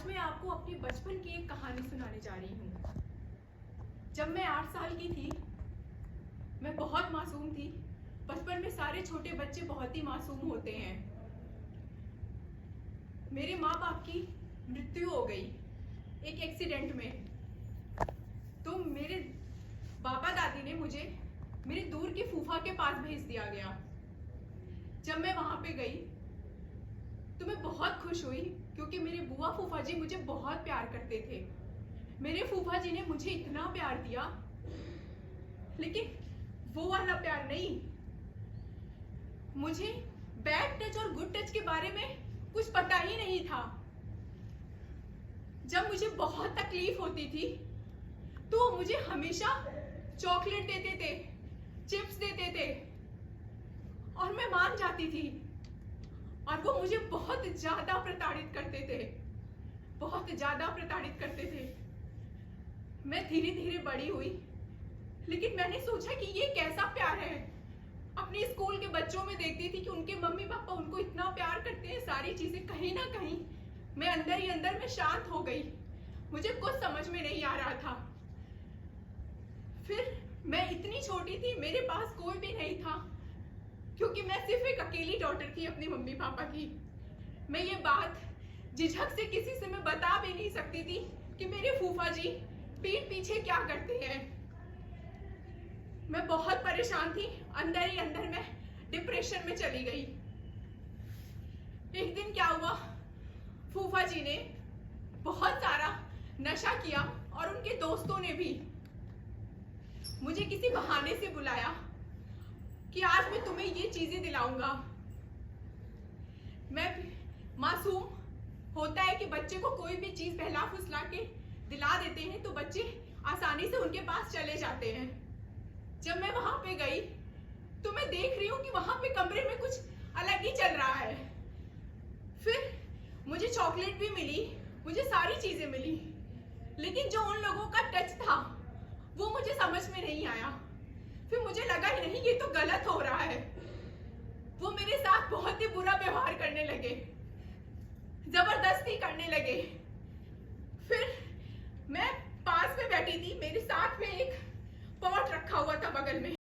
आज मैं आपको अपनी बचपन की एक कहानी सुनाने जा रही हूँ। जब मैं 8 साल की थी, मैं बहुत मासूम थी। बचपन में सारे छोटे बच्चे बहुत ही मासूम होते हैं। मेरे माँ बाप की मृत्यु हो गई एक एक्सीडेंट में। तो मेरे बाबा दादी ने मुझे मेरी दूर की फूफा के पास भेज दिया गया। जब मैं वहां पे गई तो मैं बहुत खुश हुई, क्योंकि मेरे बुआ फूफा जी मुझे बहुत प्यार करते थे। मेरे फूफा जी ने मुझे इतना प्यार दिया, लेकिन वो वाला प्यार नहीं। मुझे बैड टच और गुड टच के बारे में कुछ पता ही नहीं था। जब मुझे बहुत तकलीफ होती थी तो वो मुझे हमेशा चॉकलेट देते थे, चिप्स देते थे और मैं मान जाती थी। और वो मुझे बहुत ज्यादा प्रताड़ित करते थे, बहुत ज्यादा प्रताड़ित करते थे। मैं धीरे धीरे बड़ी हुई, लेकिन मैंने सोचा कि ये कैसा प्यार है। अपने स्कूल के बच्चों में देखती थी कि उनके मम्मी पापा उनको इतना प्यार करते हैं, सारी चीजें। कहीं ना कहीं मैं अंदर ही अंदर में शांत हो गई। मुझे कुछ समझ में नहीं आ रहा था। फिर मैं इतनी छोटी थी, मेरे पास कोई भी नहीं था, क्योंकि मैं सिर्फ एक अकेली डॉटर थी अपने मम्मी पापा की। मैं ये बात झिझक से किसी से मैं बता भी नहीं सकती थी कि मेरे फूफा जी पीठ पीछे क्या करते हैं। मैं बहुत परेशान थी, अंदर ही अंदर मैं डिप्रेशन में चली गई। एक दिन क्या हुआ, फूफा जी ने बहुत सारा नशा किया और उनके दोस्तों ने भी मुझे किसी बहाने से बुलाया कि आज मैं तुम्हें ये चीजें दिलाऊंगा। मैं मासूम होता है कि बच्चे को कोई भी चीज बहला फुसला के दिला देते हैं तो बच्चे आसानी से उनके पास चले जाते हैं। जब मैं वहां पे गई तो मैं देख रही हूँ कि वहां पे कमरे में कुछ अलग ही चल रहा है। फिर मुझे चॉकलेट भी मिली, मुझे सारी चीजें मिली, लेकिन जो उन लोगों का टच था वो मुझे समझ में नहीं आया। फिर मुझे लगा ही नहीं, ये तो गलत हो रहा है। वो मेरे साथ बहुत ही बुरा व्यवहार करने लगे, जबरदस्ती करने लगे। फिर मैं पास में बैठी थी, मेरे साथ में एक पॉट रखा हुआ था बगल में।